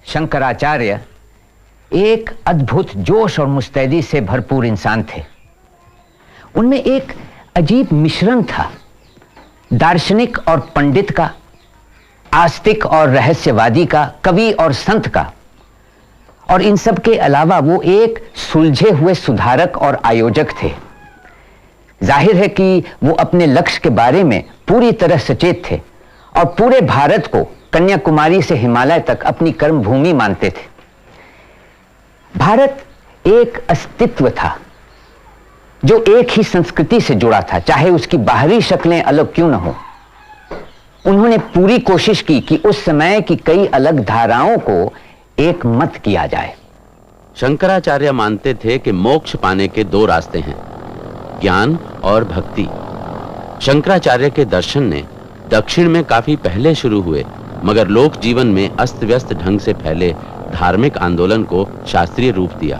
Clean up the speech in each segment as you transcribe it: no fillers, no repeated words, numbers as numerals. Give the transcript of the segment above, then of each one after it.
शंकराचार्य एक अद्भुत जोश और मुस्तैदी से भरपूर इंसान थे। उनमें एक अजीब मिश्रण था, दार्शनिक और पंडित का, आस्तिक और रहस्यवादी का, कवि और संत का। और इन सब के अलावा वो एक सुलझे हुए सुधारक और आयोजक थे। जाहिर है कि वो अपने लक्ष्य के बारे में पूरी तरह सचेत थे और पूरे भारत को कन्याकुमारी से हिमालय तक अपनी कर्म भूमि मानते थे। भारत एक अस्तित्व था जो एक ही संस्कृति से जुड़ा था, चाहे उसकी बाहरी शक्लें अलग क्यों न हो। उन्होंने पूरी कोशिश की कि उस समय की कई अलग धाराओं को एक मत किया जाए। शंकराचार्य मानते थे कि मोक्ष पाने के दो रास्ते हैं, ज्ञान और भक्ति। शंकराचार्य के दर्शन ने दक्षिण में काफी पहले शुरू हुए मगर लोक जीवन में अस्त व्यस्त ढंग से फैले धार्मिक आंदोलन को शास्त्रीय रूप दिया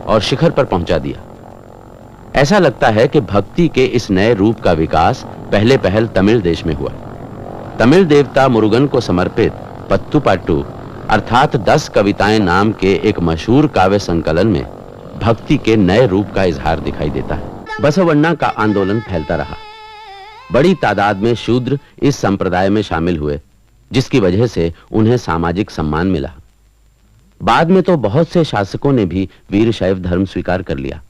और शिखर पर पहुंचा दिया। ऐसा लगता है कि भक्ति के इस नए रूप का विकास पहले पहल तमिल देश में हुआ। तमिल देवता मुरुगन को समर्पित पत्तुपाट्टू अर्थात 10 कविताएं नाम के एक मशहूर काव्य संकलन में भक्ति के नए रूप का इजहार दिखाई देता है। बसवण्णा का आंदोलन फैलता रहा। बड़ी तादाद में शूद्र इस संप्रदाय में शामिल हुए, जिसकी वजह से उन्हें सामाजिक सम्मान मिला। बाद में तो बहुत से शासकों ने भी वीरशैव धर्म स्वीकार कर लिया।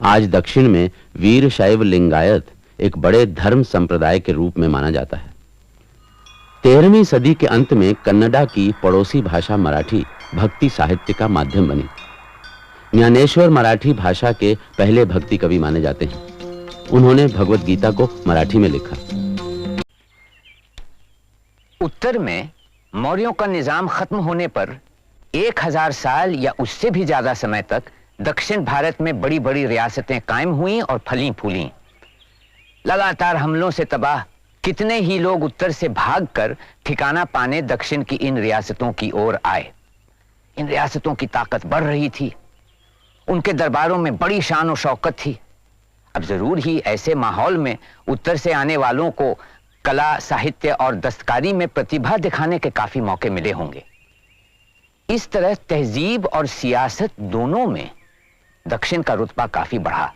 आज दक्षिण में वीरशैव लिंगायत एक बड़े धर्म संप्रदाय के रूप में माना जाता है। 13वीं सदी के अंत में कन्नडा की पड़ोसी भाषा मराठी भक्ति साहित्य का माध्यम बनी। ज्ञानेश्वर मराठी भाषा के पहले भक्ति कवि माने जाते हैं। उन्होंने भगवत गीता को मराठी में लिखा। उत्तर में मौर्यों का निजाम खत्म होने पर 1000 साल या उससे भी ज्यादा समय तक दक्षिण भारत में बड़ी बड़ी रियासतें कायम हुई और फली फूली। लगातार हमलों से तबाह कितने ही लोग उत्तर से भागकर ठिकाना पाने दक्षिण की इन रियासतों की ओर आए। इन रियासतों की ताकत बढ़ रही थी, उनके दरबारों में बड़ी शान और शौकत थी। अब जरूर ही ऐसे माहौल में उत्तर से आने वालों को कला, साहित्य और दस्तकारी में प्रतिभा दिखाने के काफी मौके मिले होंगे। इस तरह तहजीब और सियासत दोनों में दक्षिण का रुतबा काफी बढ़ा।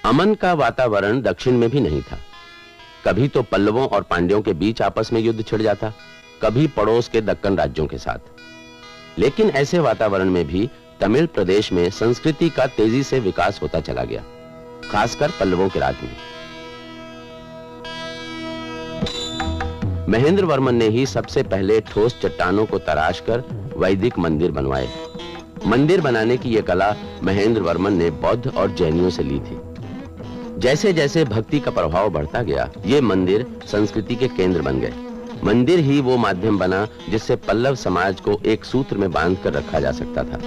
अमन का वातावरण दक्षिण में भी नहीं था। कभी तो पल्लवों और पांड्यों के बीच आपस में युद्ध छिड़ जाता, कभी पड़ोस के दक्कन राज्यों के साथ। लेकिन ऐसे वातावरण में भी तमिल प्रदेश में संस्कृति का तेजी से विकास होता चला गया, खासकर पल्लवों के राज में। महेंद्र वर्मन ने ही सबसे पहले ठोस चट्टानों को तराशकर वैदिक मंदिर बनवाए। मंदिर बनाने की यह कला महेंद्र वर्मन ने बौद्ध और जैनियों से ली थी। जैसे जैसे भक्ति का प्रभाव बढ़ता गया, ये मंदिर संस्कृति के केंद्र बन गए। मंदिर ही वो माध्यम बना जिससे पल्लव समाज को एक सूत्र में बांधकर रखा जा सकता था।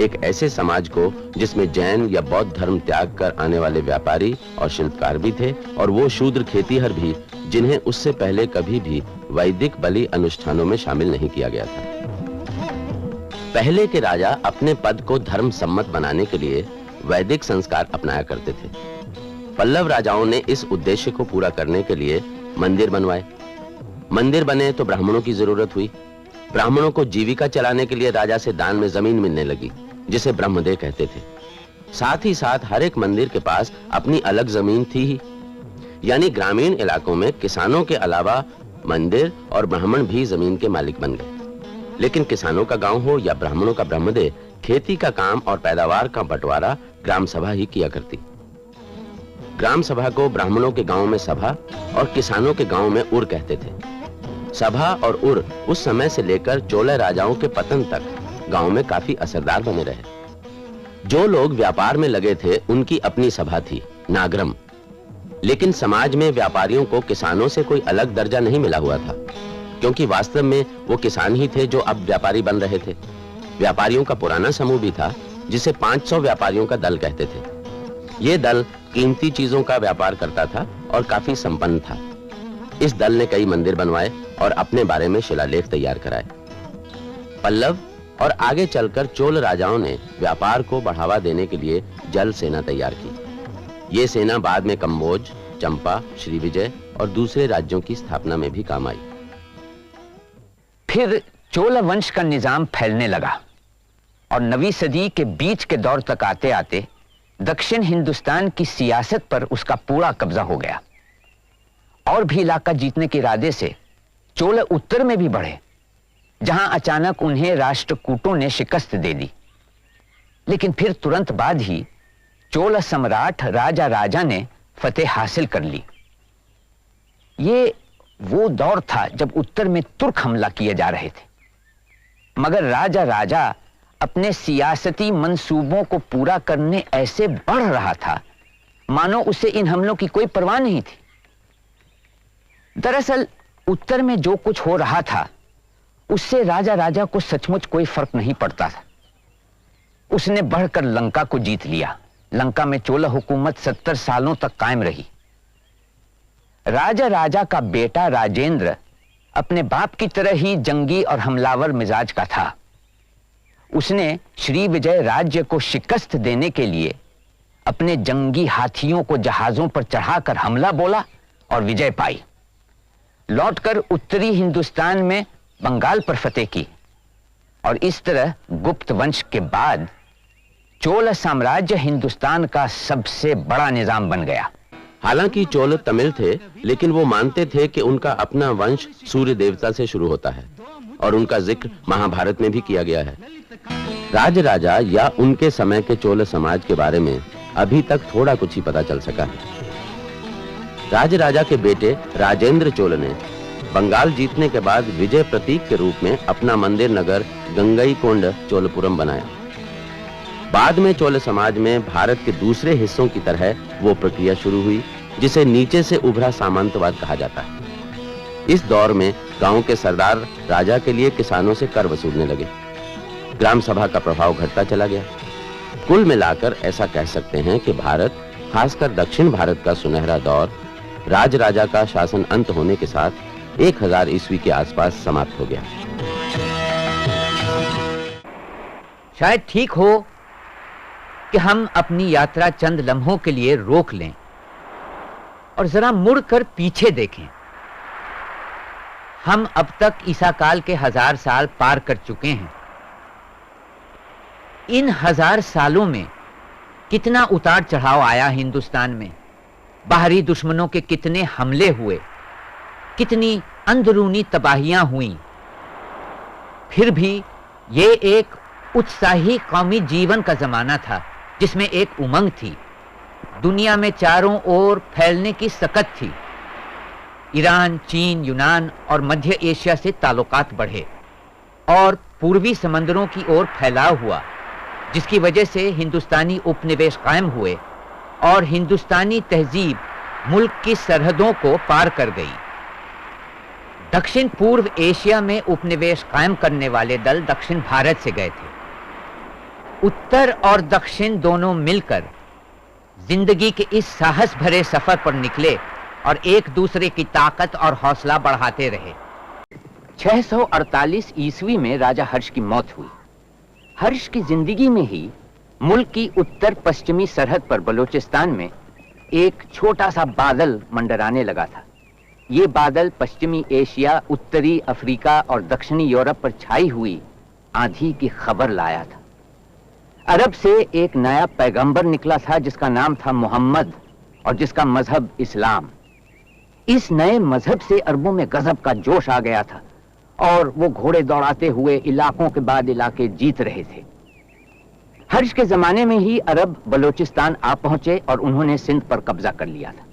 एक ऐसे समाज को जिसमें जैन या बौद्ध धर्म त्याग कर आने वाले व्यापारी और शिल्पकार भी थे, और वो शूद्र खेतीहर भी जिन्हें उससे पहले कभी भी वैदिक बलि अनुष्ठानों में शामिल नहीं किया गया था। पहले के राजा अपने पद को धर्म सम्मत बनाने के लिए वैदिक संस्कार अपनाया करते थे। पल्लव राजाओं ने इस उद्देश्य को पूरा करने के लिए मंदिर बनवाए। मंदिर बने तो ब्राह्मणों की जरूरत हुई। ब्राह्मणों को जीविका चलाने के लिए राजा से दान में जमीन मिलने लगी, जिसे ब्रह्मदेव कहते थे। साथ ही साथ हर एक मंदिर के पास अपनी अलग जमीन थी ही। यानी ग्रामीण इलाकों में किसानों के अलावा मंदिर और ब्राह्मण भी जमीन के मालिक बन गए। लेकिन किसानों का गांव हो या ब्राह्मणों का ब्रह्मदेव, खेती का काम और पैदावार का बंटवारा ग्राम सभा ही किया करती। ग्राम सभा को ब्राह्मणों के गांव में सभा और किसानों के गांव में उर कहते थे। सभा और उर उस समय से लेकर चोल राजाओं के पतन तक गांव में काफी असरदार बने रहे। जो लोग व्यापार में लगे थे उनकी अपनी सभा थी, नागरम। लेकिन समाज में व्यापारियों को किसानों से कोई अलग दर्जा नहीं मिला हुआ था, क्योंकि वास्तव में वो किसान ही थे जो अब व्यापारी बन रहे थे। व्यापारियों का पुराना समूह भी था जिसे 500 व्यापारियों का दल कहते थे। ये दल कीमती चीजों का व्यापार करता था और काफी संपन्न था। इस दल ने कई मंदिर बनवाए और अपने बारे में शिलालेख तैयार कराए। पल्लव और आगे चलकर चोल राजाओं ने व्यापार को बढ़ावा देने के लिए जल सेना तैयार की। ये सेना बाद में कंबोज, चंपा, श्रीविजय और दूसरे राज्यों की स्थापना में भी काम आई। फिर चोल वंश का निजाम फैलने लगा और 9वीं सदी के बीच के दौर तक आते आते दक्षिण हिंदुस्तान की सियासत पर उसका पूरा कब्जा हो गया। और भी इलाका जीतने के इरादे से चोल उत्तर में भी बढ़े, जहां अचानक उन्हें राष्ट्रकूटों ने शिकस्त दे दी। लेकिन फिर तुरंत बाद ही चोल सम्राट राजा राजा ने फतेह हासिल कर ली। ये वो दौर था जब उत्तर में तुर्क हमला किए जा रहे थे, मगर राजा राजा अपने सियासती मंसूबों को पूरा करने ऐसे बढ़ रहा था मानो उसे इन हमलों की कोई परवाह नहीं थी। दरअसल उत्तर में जो कुछ हो रहा था उससे राजा राजा को सचमुच कोई फर्क नहीं पड़ता था। उसने बढ़कर लंका को जीत लिया। लंका में चोल हुकूमत 70 सालों तक कायम रही। राजा राजा का बेटा राजेंद्र अपने बाप की तरह ही जंगी और हमलावर मिजाज का था। उसने श्री विजय राज्य को शिकस्त देने के लिए अपने जंगी हाथियों को जहाजों पर चढ़ाकर हमला बोला और विजय पाई। लौटकर उत्तरी हिंदुस्तान में बंगाल पर फतेह की और इस तरह गुप्त वंश के बाद चोल साम्राज्य हिंदुस्तान का सबसे बड़ा निजाम बन गया। हालांकि चोल तमिल थे, लेकिन वो मानते थे कि उनका अपना वंश सूर्य देवता से शुरू होता है और उनका जिक्र महाभारत में भी किया गया है। राजराजा या उनके समय के चोल समाज के बारे में अभी तक थोड़ा कुछ ही पता चल सका है। राजराजा के बेटे राजेंद्र चोल ने बंगाल जीतने के बाद विजय प्रतीक के रूप में अपना मंदिर नगर गंगईकोंड चोलपुरम बनाया। बाद में चोल समाज में भारत के दूसरे हिस्सों की तरह वो प्रक्रिया शुरू हुई जिसे नीचे से उभरा सामंतवाद कहा जाता है। इस दौर में गांव के सरदार राजा के लिए किसानों से कर वसूलने लगे। ग्राम सभा का प्रभाव घटता चला गया। कुल मिलाकर ऐसा कह सकते हैं कि भारत, खासकर दक्षिण भारत का सुनहरा दौर राजराजा का शासन अंत होने के साथ 1000 ईस्वी के आसपास समाप्त हो गया। शायद ठीक हो कि हम अपनी यात्रा चंद लम्हों के लिए रोक लें और जरा मुड़कर पीछे देखें। हम अब तक ईसा काल के 1000 साल पार कर चुके हैं। इन 1000 सालों में कितना उतार चढ़ाव आया हिंदुस्तान में, बाहरी दुश्मनों के कितने हमले हुए, कितनी अंदरूनी तबाहियां हुई। फिर भी ये एक उत्साही कौमी जीवन का जमाना था जिसमें एक उमंग थी। दुनिया में चारों ओर फैलने की सकत थी। ईरान, चीन, यूनान और मध्य एशिया से ताल्लुकात बढ़े और पूर्वी समंदरों की ओर फैलाव हुआ, जिसकी वजह से हिंदुस्तानी उपनिवेश कायम हुए और हिंदुस्तानी तहजीब मुल्क की सरहदों को पार कर गई। दक्षिण पूर्व एशिया में उपनिवेश कायम करने वाले दल दक्षिण भारत से गए थे। उत्तर और दक्षिण दोनों मिलकर जिंदगी के इस साहस भरे सफर पर निकले और एक दूसरे की ताकत और हौसला बढ़ाते रहे। 648 ईस्वी में राजा हर्ष की मौत हुई। हर्ष की जिंदगी में ही मुल्क की उत्तर पश्चिमी सरहद पर बलूचिस्तान में एक छोटा सा बादल मंडराने लगा था। ये बादल पश्चिमी एशिया, उत्तरी अफ्रीका और दक्षिणी यूरोप पर छाई हुई आंधी की खबर लाया था। अरब से एक नया पैगंबर निकला था जिसका नाम था मोहम्मद और जिसका मजहब इस्लाम। इस नए मजहब से अरबों में गजब का जोश आ गया था और वो घोड़े दौड़ाते हुए इलाकों के बाद इलाके जीत रहे थे। हर्ष के जमाने में ही अरब बलूचिस्तान आ पहुंचे और उन्होंने सिंध पर कब्जा कर लिया था।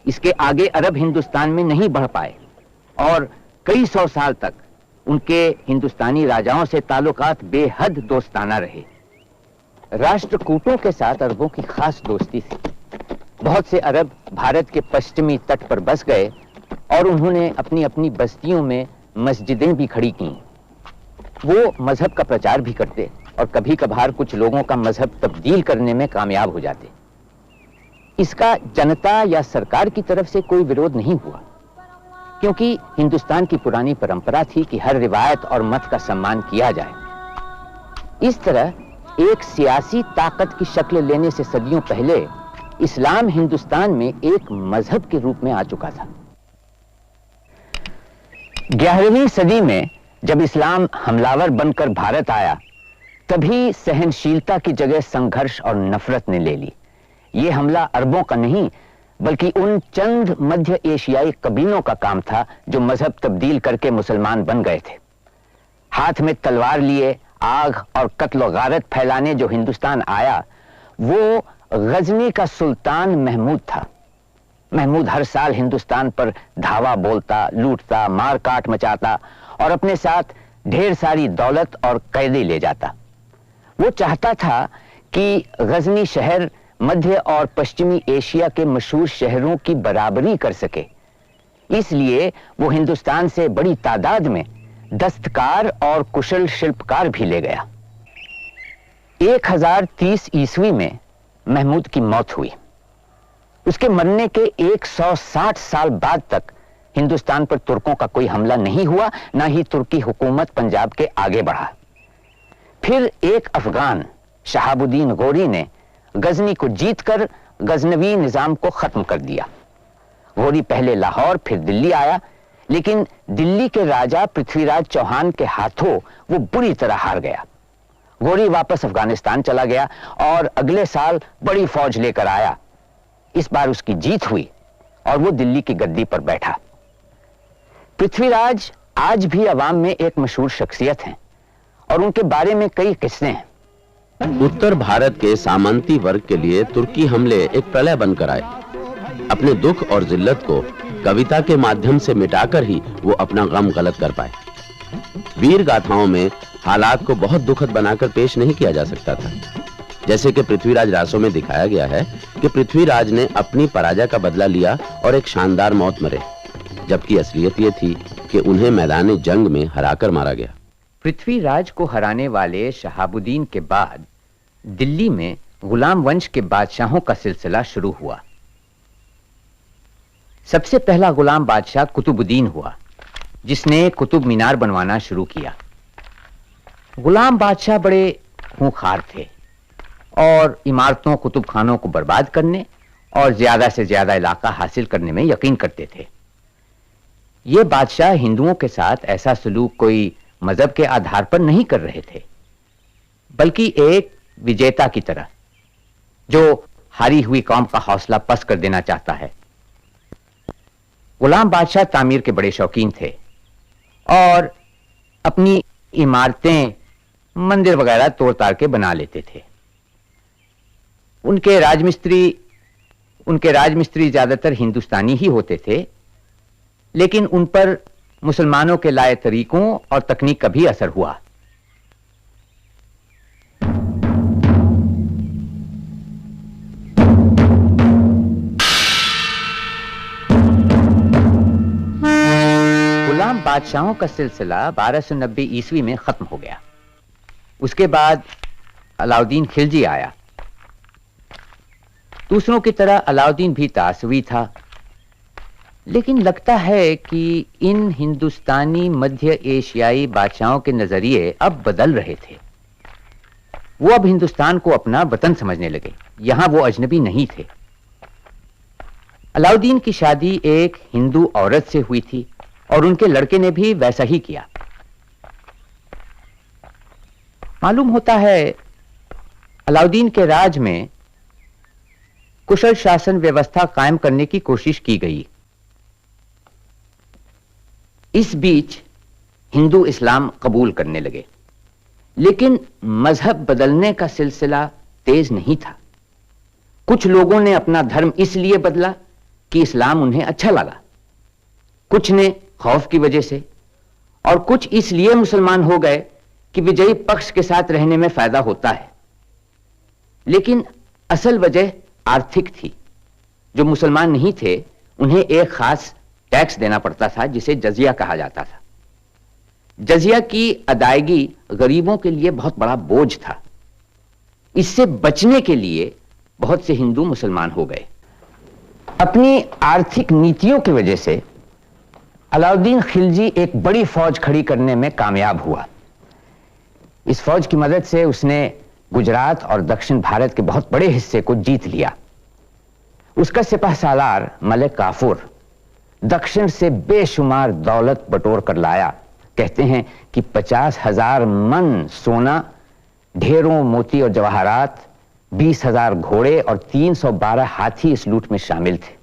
इसके आगे अरब हिंदुस्तान में नहीं बढ़ पाए और कई सौ साल तक उनके हिंदुस्तानी राजाओं से ताल्लुकात बेहद दोस्ताना रहे। राष्ट्रकूटों के साथ अरबों की खास दोस्ती थी। बहुत से अरब भारत के पश्चिमी तट पर बस गए और उन्होंने अपनी अपनी बस्तियों में मस्जिदें भी खड़ी की। वो मजहब का प्रचार भी करते और कभी कभार कुछ लोगों का मजहब तब्दील करने में कामयाब हो जाते। इसका जनता या सरकार की तरफ से कोई विरोध नहीं हुआ, क्योंकि हिंदुस्तान की पुरानी परंपरा थी कि हर रिवायत और मत का सम्मान किया जाए। इस तरह एक सियासी ताकत की शक्ल लेने से सदियों पहले इस्लाम हिंदुस्तान में एक मजहब के रूप में आ चुका था। 11वीं सदी में जब इस्लाम हमलावर बनकर भारत आया, तभी सहनशीलता की जगह संघर्ष और नफरत ने ले ली। ये हमला अरबों का नहीं, बल्कि उन चंद मध्य एशियाई कबीलों का काम था जो मजहब तब्दील करके मुसलमान बन गए थे। हाथ में तलवार लिए आग और कत्ल गारत फैलाने जो हिंदुस्तान आया, वो गजनी का सुल्तान महमूद था। महमूद हर साल हिंदुस्तान पर धावा बोलता, लूटता, मार काट मचाता और अपने साथ ढेर सारी दौलत और कैदी ले जाता। वो चाहता था कि गजनी शहर मध्य और पश्चिमी एशिया के मशहूर शहरों की बराबरी कर सके। इसलिए वो हिंदुस्तान से बड़ी तादाद में दस्तकार और कुशल शिल्पकार भी ले गया। 1030 ईस्वी में महमूद की मौत हुई। उसके मरने के 160 साल बाद तक हिंदुस्तान पर तुर्कों का कोई हमला नहीं हुआ, ना ही तुर्की हुकूमत पंजाब के आगे बढ़ा। फिर एक अफगान शहाबुद्दीन गोरी ने गजनी को जीतकर गजनवी निजाम को खत्म कर दिया। गोरी पहले लाहौर फिर दिल्ली आया, लेकिन दिल्ली के राजा पृथ्वीराज चौहान के हाथों वो बुरी तरह हार गया। गोरी वापस अफगानिस्तान चला गया और अगले साल बड़ी फौज लेकर आया। इस बार उसकी जीत हुई और वो दिल्ली की गद्दी पर बैठा। पृथ्वीराज आज भी अवाम में एक मशहूर शख्सियत हैं और उनके बारे में कई किस्से हैं। उत्तर भारत के सामंती वर्ग के लिए तुर्की हमले एक प्रलय बनकर आए। अपने दुख और जिल्लत को कविता के माध्यम से मिटाकर ही वो अपना गम गलत कर पाए। वीर गाथाओं में हालात को बहुत दुखद बनाकर पेश नहीं किया जा सकता था। जैसे कि पृथ्वीराज रासों में दिखाया गया है कि पृथ्वीराज ने अपनी पराजय का बदला लिया और एक शानदार मौत मरे, जबकि असलियत ये थी कि उन्हें मैदान जंग में हराकर मारा गया। पृथ्वीराज को हराने वाले शहाबुद्दीन के बाद दिल्ली में गुलाम वंश के बादशाहों का सिलसिला शुरू हुआ। सबसे पहला गुलाम बादशाह कुतुबुद्दीन हुआ, जिसने कुतुब मीनार बनवाना शुरू किया। गुलाम बादशाह बड़े खूंखार थे और इमारतों, कुतुब खानों को बर्बाद करने और ज्यादा से ज्यादा इलाका हासिल करने में यकीन करते थे। ये बादशाह हिंदुओं के साथ ऐसा सलूक कोई मजहब के आधार पर नहीं कर रहे थे, बल्कि एक विजेता की तरह जो हारी हुई कौम का हौसला पस्त कर देना चाहता है। गुलाम बादशाह तामीर के बड़े शौकीन थे और अपनी इमारतें, मंदिर वगैरह तोड़ ताड़ के बना लेते थे। उनके राजमिस्त्री ज्यादातर हिंदुस्तानी ही होते थे, लेकिन उन पर मुसलमानों के लाए तरीकों और तकनीक का भी असर हुआ। गुलाम बादशाहों का सिलसिला 1290 ईस्वी में खत्म हो गया। उसके बाद अलाउद्दीन खिलजी आया। दूसरों की तरह अलाउद्दीन भी तासवी था, लेकिन लगता है कि इन हिंदुस्तानी मध्य एशियाई बादशाहों के नजरिए अब बदल रहे थे। वो अब हिंदुस्तान को अपना वतन समझने लगे, यहां वो अजनबी नहीं थे। अलाउद्दीन की शादी एक हिंदू औरत से हुई थी और उनके लड़के ने भी वैसा ही किया। मालूम होता है अलाउद्दीन के राज में कुशल शासन व्यवस्था कायम करने की कोशिश की गई। इस बीच हिंदू इस्लाम कबूल करने लगे, लेकिन मजहब बदलने का सिलसिला तेज नहीं था। कुछ लोगों ने अपना धर्म इसलिए बदला कि इस्लाम उन्हें अच्छा लगा, कुछ ने खौफ की वजह से, और कुछ इसलिए मुसलमान हो गए कि विजयी पक्ष के साथ रहने में फायदा होता है। लेकिन असल वजह आर्थिक थी। जो मुसलमान नहीं थे उन्हें एक खास टैक्स देना पड़ता था जिसे जजिया कहा जाता था। जजिया की अदायगी गरीबों के लिए बहुत बड़ा बोझ था। इससे बचने के लिए बहुत से हिंदू मुसलमान हो गए। अपनी आर्थिक नीतियों की वजह से अलाउद्दीन खिलजी एक बड़ी फौज खड़ी करने में कामयाब हुआ। इस फौज की मदद से उसने गुजरात और दक्षिण भारत के बहुत बड़े हिस्से को जीत लिया। उसका सिपह सालार मलिक काफूर दक्षिण से बेशुमार दौलत बटोर कर लाया कहते हैं कि 50,000 मन सोना, ढेरों मोती और जवाहरात, 20,000 घोड़े और 312 हाथी इस लूट में शामिल थे।